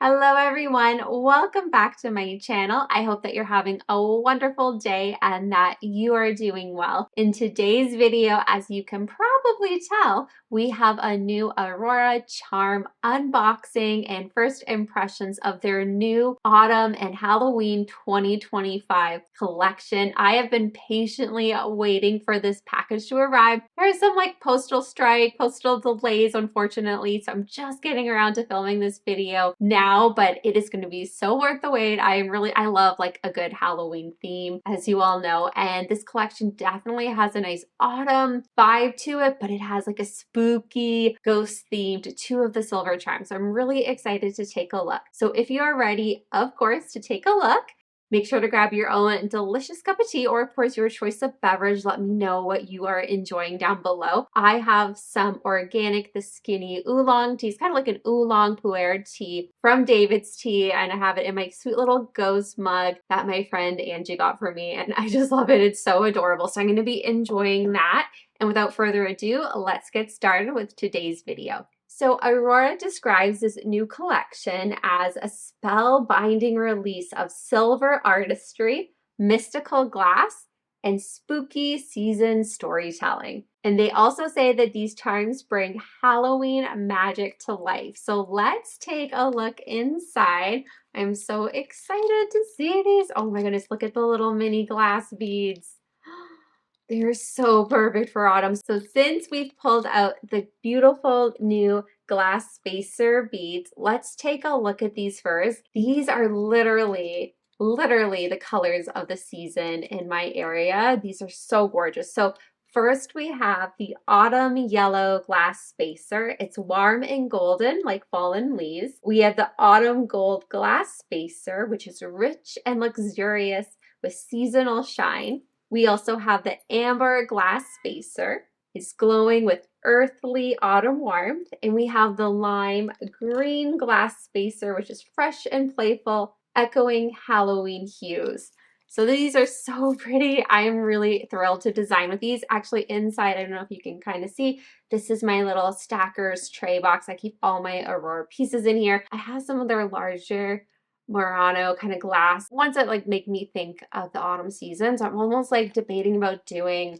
Hello everyone, welcome back to my channel. I hope that you're having a wonderful day and that you are doing well. In today's video, as you can probably tell, we have a new Aurora Charm unboxing and first impressions of their new Autumn and Halloween 2025 collection. I have been patiently waiting for this package to arrive. There's some postal delays, unfortunately, so I'm just getting around to filming this video now, but it is going to be so worth the wait. I love a good Halloween theme, as you all know, and this collection definitely has a nice autumn vibe to it, but it has a spooky ghost theme to two of the silver charms. So I'm really excited to take a look. So if you are ready, of course, to take a look, make sure to grab your own delicious cup of tea or, of course, your choice of beverage. Let me know what you are enjoying down below. I have some organic, the skinny oolong tea. It's kind of like an oolong pu'er tea from David's Tea, and I have it in my sweet little ghost mug that my friend Angie got for me, and I just love it. It's so adorable. So I'm going to be enjoying that. And without further ado, let's get started with today's video. So Aurora describes this new collection as a spellbinding release of silver artistry, mystical glass, and spooky season storytelling. And they also say that these charms bring Halloween magic to life. So let's take a look inside. I'm so excited to see these. Oh my goodness, look at the little mini glass beads. They're so perfect for autumn. So since we've pulled out the beautiful new glass spacer beads, let's take a look at these first. These are literally the colors of the season in my area. These are so gorgeous. So first we have the autumn yellow glass spacer. It's warm and golden like fallen leaves. We have the autumn gold glass spacer, which is rich and luxurious with seasonal shine. We also have the amber glass spacer. It's glowing with earthly autumn warmth. And we have the lime green glass spacer, which is fresh and playful, echoing Halloween hues. So these are so pretty. I am really thrilled to design with these. Actually, inside, I don't know if you can kind of see, this is my little stackers tray box. I keep all my Aurora pieces in here. I have some of their larger Murano kind of glass ones that make me think of the autumn season. So I'm almost debating about doing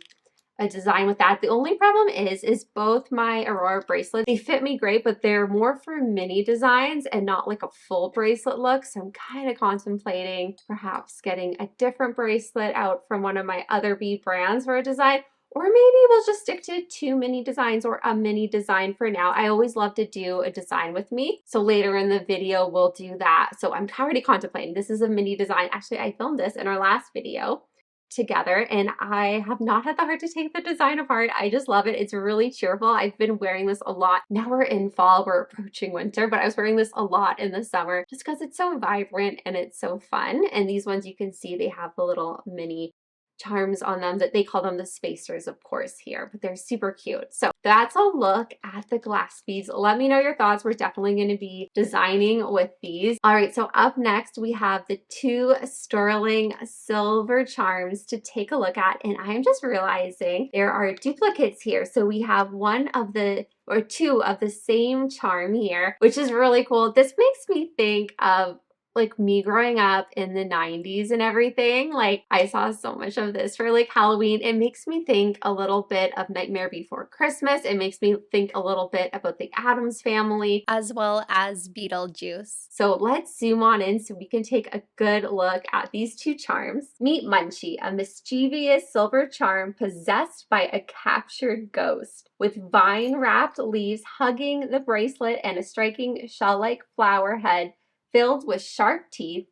a design with that. The only problem is both my Aurora bracelets, they fit me great, but they're more for mini designs and not a full bracelet look. So I'm kind of contemplating perhaps getting a different bracelet out from one of my other bead brands for a design. Or maybe we'll just stick to two mini designs or a mini design for now. I always love to do a design with me. So later in the video, we'll do that. So I'm already contemplating. This is a mini design. Actually, I filmed this in our last video together and I have not had the heart to take the design apart. I just love it. It's really cheerful. I've been wearing this a lot. Now we're in fall, we're approaching winter, but I was wearing this a lot in the summer just because it's so vibrant and it's so fun. And these ones you can see, they have the little mini charms on them that they call them the spacers, of course, here, but they're super cute. So that's a look at the glass beads. Let me know your thoughts. We're definitely going to be designing with these. All right, so up next we have the two sterling silver charms to take a look at, and I'm just realizing there are duplicates here. So we have two of the same charm here, which is really cool. This makes me think of me growing up in the 90s and everything. I saw so much of this for Halloween. It makes me think a little bit of Nightmare Before Christmas. It makes me think a little bit about the Addams Family as well as Beetlejuice. So let's zoom on in so we can take a good look at these two charms. Meet Munchie, a mischievous silver charm possessed by a captured ghost. With vine-wrapped leaves hugging the bracelet and a striking shell-like flower head filled with sharp teeth,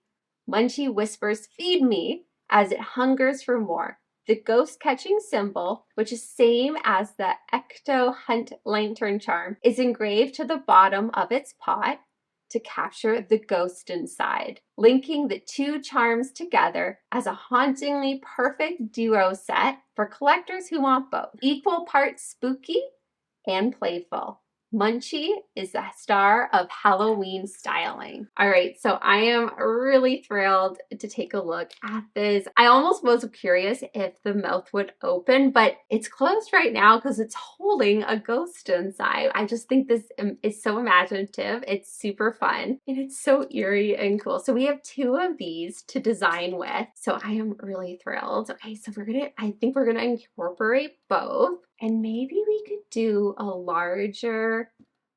Munchie whispers, "Feed me," as it hungers for more. The ghost-catching symbol, which is same as the Ecto hunt lantern charm, is engraved to the bottom of its pot to capture the ghost inside, linking the two charms together as a hauntingly perfect duo set for collectors who want both. Equal parts spooky and playful. Munchie is the star of Halloween styling. All right, so I am really thrilled to take a look at this. I almost was curious if the mouth would open, but it's closed right now because it's holding a ghost inside. I just think this is so imaginative. It's super fun and it's so eerie and cool. So we have two of these to design with. So I am really thrilled. Okay, so I think we're gonna incorporate both. And maybe we could do a larger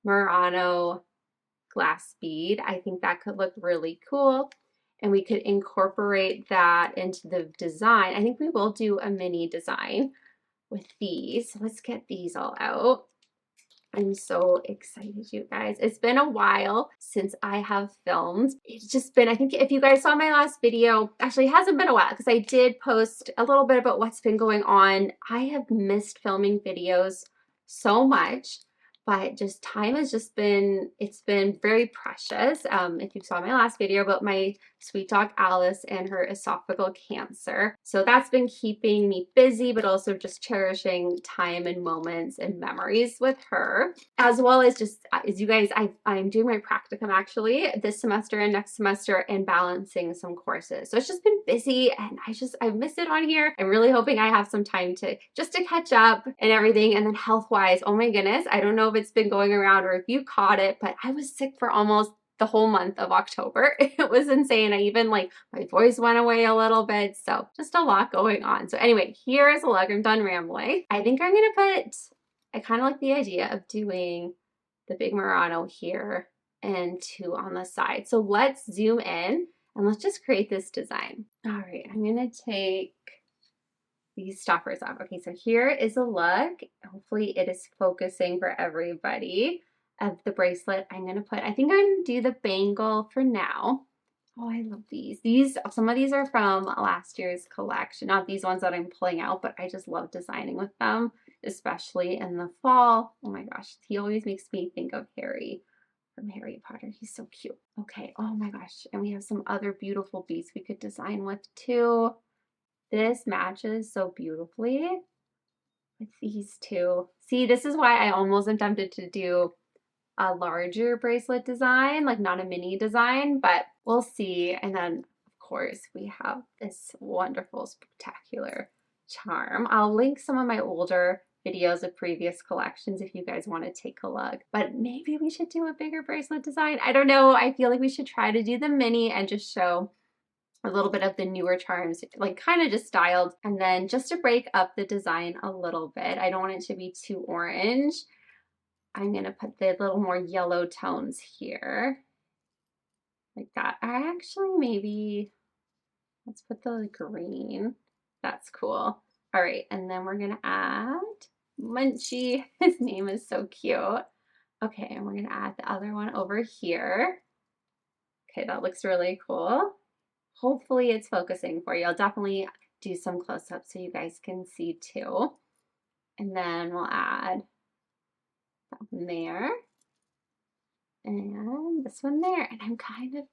Murano glass bead. I think that could look really cool. And we could incorporate that into the design. I think we will do a mini design with these. So let's get these all out. I'm so excited, you guys. It's been a while since I have filmed. It's just been, I think if you guys saw my last video, actually it hasn't been a while because I did post a little bit about what's been going on. I have missed filming videos so much, but just time has just been, it's been very precious. If you saw my last video about my sweet dog Alice and her esophageal cancer. So that's been keeping me busy, but also just cherishing time and moments and memories with her, as well as just, as you guys, I'm doing my practicum actually this semester and next semester and balancing some courses. So it's just been busy and I've missed it on here. I'm really hoping I have some time to catch up and everything. And then health wise, oh my goodness, I don't know if it's been going around or if you caught it, but I was sick for almost the whole month of October. It was insane. I even my voice went away a little bit. So just a lot going on. So anyway, here is a look. I'm done rambling. I think I'm going to I kind of like the idea of doing the big Murano here and two on the side. So let's zoom in and let's just create this design. All right, I'm going to take these stoppers off. Okay, so here is a look. Hopefully it is focusing for everybody of the bracelet. I think I'm going to do the bangle for now. Oh, I love these. Some of these are from last year's collection. Not these ones that I'm pulling out, but I just love designing with them, especially in the fall. Oh my gosh, he always makes me think of Harry from Harry Potter. He's so cute. Okay, oh my gosh. And we have some other beautiful beads we could design with too. This matches so beautifully with these two. See, this is why I almost am tempted to do a larger bracelet design, like not a mini design, but we'll see. And then of course we have this wonderful, spectacular charm. I'll link some of my older videos of previous collections if you guys want to take a look, but maybe we should do a bigger bracelet design. I don't know. I feel like we should try to do the mini and just show a little bit of the newer charms, like kind of just styled. And then just to break up the design a little bit, I don't want it to be too orange. I'm going to put the little more yellow tones here, like that. Let's put the green. That's cool. All right, and then we're going to add Munchie. His name is so cute. Okay, and we're going to add the other one over here. Okay, that looks really cool. Hopefully it's focusing for you. I'll definitely do some close-ups so you guys can see too. And then we'll add that one there and this one there. And I'm is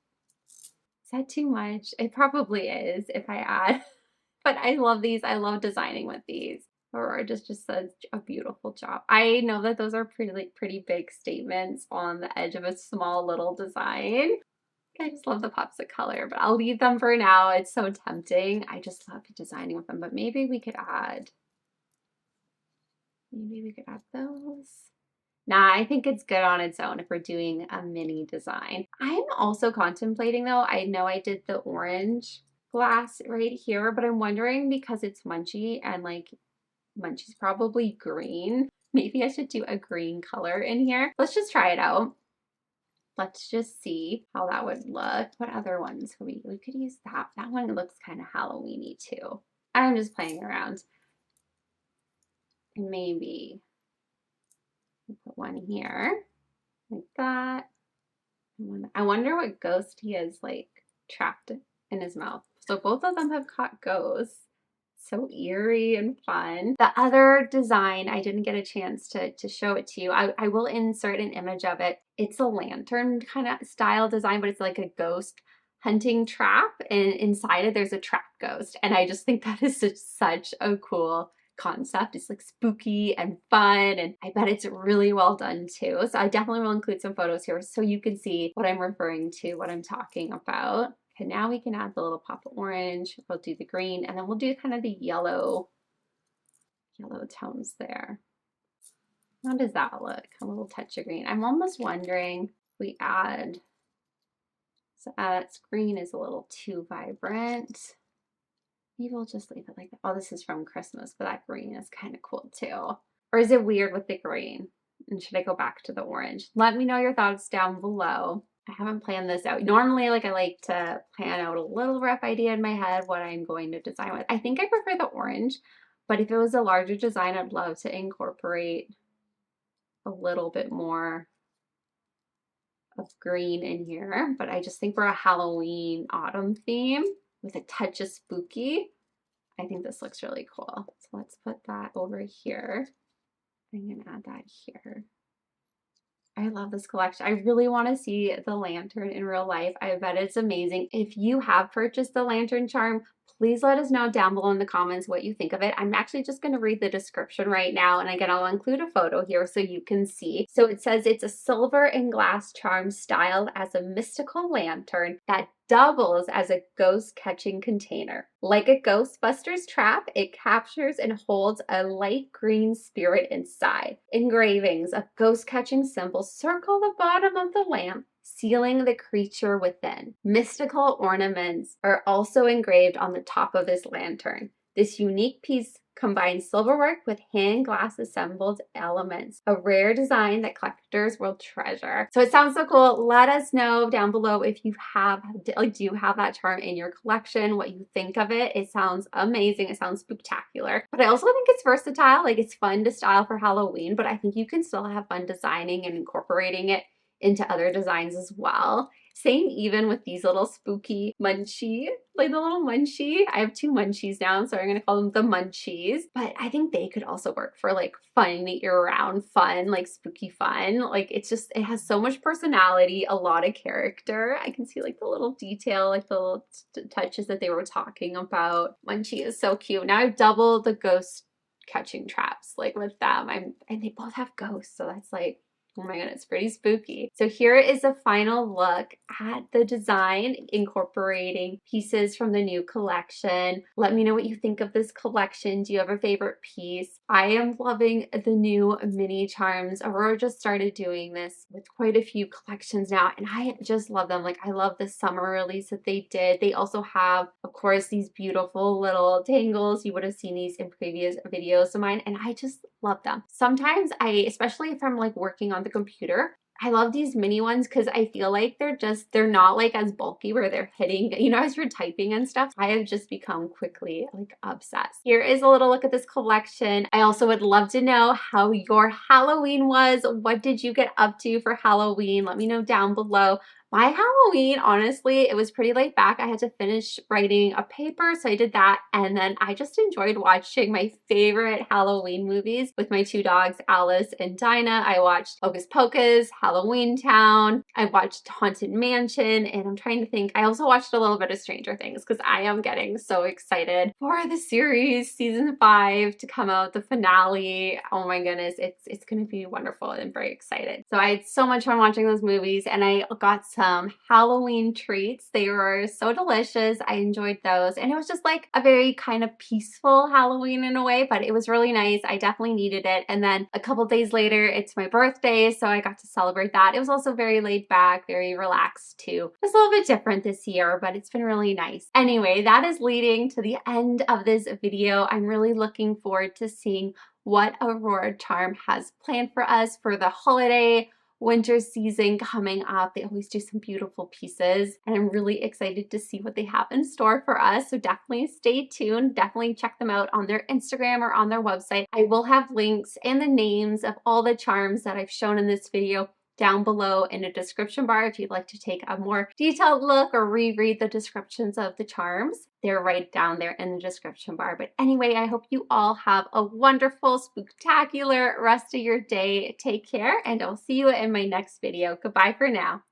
that too much? It probably is if I add, but I love these. I love designing with these. Aurora just does a beautiful job. I know that those are pretty big statements on the edge of a small little design. I just love the pops of color, but I'll leave them for now. It's so tempting. I just love designing with them, but maybe we could add those. Nah, I think it's good on its own if we're doing a mini design. I'm also contemplating though, I know I did the orange glass right here, but I'm wondering because it's Munchie and like Munchie's probably green, maybe I should do a green color in here. Let's just try it out. Let's just see how that would look. What other ones could we could use that. That one looks kind of Halloween-y too. I'm just playing around. And maybe put one here like that. I wonder what ghost he is like trapped in his mouth. So both of them have caught ghosts. So eerie and fun. The other design, I didn't get a chance to show it to you. I will insert an image of it. It's a lantern kind of style design, but it's like a ghost hunting trap. And inside it, there's a trap ghost. And I just think that is such a cool concept. It's like spooky and fun, and I bet it's really well done too. So I definitely will include some photos here so you can see what I'm referring to, what I'm talking about. Okay, now we can add the little pop of orange. We'll do the green, and then we'll do kind of the yellow tones there. How does that look? A little touch of green. I'm almost wondering if we add, so that green is a little too vibrant. Maybe we'll just leave it like that. Oh, this is from Christmas, but that green is kind of cool too. Or is it weird with the green? And should I go back to the orange? Let me know your thoughts down below. I haven't planned this out. Normally, like, I like to plan out a little rough idea in my head what I'm going to design with. I think I prefer the orange, but if it was a larger design, I'd love to incorporate a little bit more of green in here. But I just think for a Halloween autumn theme with a touch of spooky, I think this looks really cool. So let's put that over here. I'm gonna add that here. I love this collection. I really want to see the lantern in real life. I bet it's amazing. If you have purchased the lantern charm, please let us know down below in the comments what you think of it. I'm actually just going to read the description right now, and again, I'll include a photo here so you can see. So it says it's a silver and glass charm styled as a mystical lantern that doubles as a ghost catching container. Like a Ghostbusters trap, it captures and holds a light green spirit inside. Engravings of ghost catching symbols circle the bottom of the lamp, sealing the creature within. Mystical ornaments are also engraved on the top of this lantern. This unique piece combines silverwork with hand glass assembled elements, a rare design that collectors will treasure. So it sounds so cool. Let us know down below if you do have that charm in your collection, what you think of it. It sounds amazing. It sounds spectacular. But I also think it's versatile. Like, it's fun to style for Halloween, but I think you can still have fun designing and incorporating it into other designs as well. Same even with these little spooky Munchie, like the little Munchie. I have two Munchies now, so I'm gonna call them the Munchies. But I think they could also work for like fun, year-round fun, like spooky fun. Like, it's just, it has so much personality, a lot of character. I can see like the little detail, like the little touches that they were talking about. Munchie is so cute. Now I've doubled the ghost catching traps like with them. And they both have ghosts, so that's like, oh my god, it's pretty spooky. So here is a final look at the design, incorporating pieces from the new collection. Let me know what you think of this collection. Do you have a favorite piece? I am loving the new mini charms. Aurora just started doing this with quite a few collections now, and I just love them. Like, I love the summer release that they did. They also have, of course, these beautiful little tangles. You would have seen these in previous videos of mine, and I just love them. Sometimes especially if I'm like working on the computer, I love these mini ones because I feel like they're not like as bulky where they're hitting, as you're typing and stuff. I have just become quickly like obsessed. Here is a little look at this collection. I also would love to know how your Halloween was. What did you get up to for Halloween? Let me know down below. My Halloween, honestly, it was pretty laid back. I had to finish writing a paper, so I did that. And then I just enjoyed watching my favorite Halloween movies with my two dogs, Alice and Dinah. I watched Hocus Pocus, Halloween Town. I watched Haunted Mansion, and I'm trying to think. I also watched a little bit of Stranger Things because I am getting so excited for the series, season 5 to come out, the finale. Oh my goodness, it's going to be wonderful. I'm very excited. So I had so much fun watching those movies, and I got some Halloween treats. They were so delicious. I enjoyed those, and it was just like a very kind of peaceful Halloween in a way, but it was really nice. I definitely needed it. And then a couple days later, it's my birthday, so I got to celebrate that. It was also very laid back, very relaxed too. It's a little bit different this year, but it's been really nice. Anyway, that is leading to the end of this video. I'm really looking forward to seeing what Aurora Charm has planned for us for the holiday winter season coming up. They always do some beautiful pieces, and I'm really excited to see what they have in store for us. So definitely stay tuned. Definitely check them out on their Instagram or on their website. I will have links and the names of all the charms that I've shown in this video down below in the description bar if you'd like to take a more detailed look or reread the descriptions of the charms. They're right down there in the description bar. But anyway, I hope you all have a wonderful, spectacular rest of your day. Take care, and I'll see you in my next video. Goodbye for now.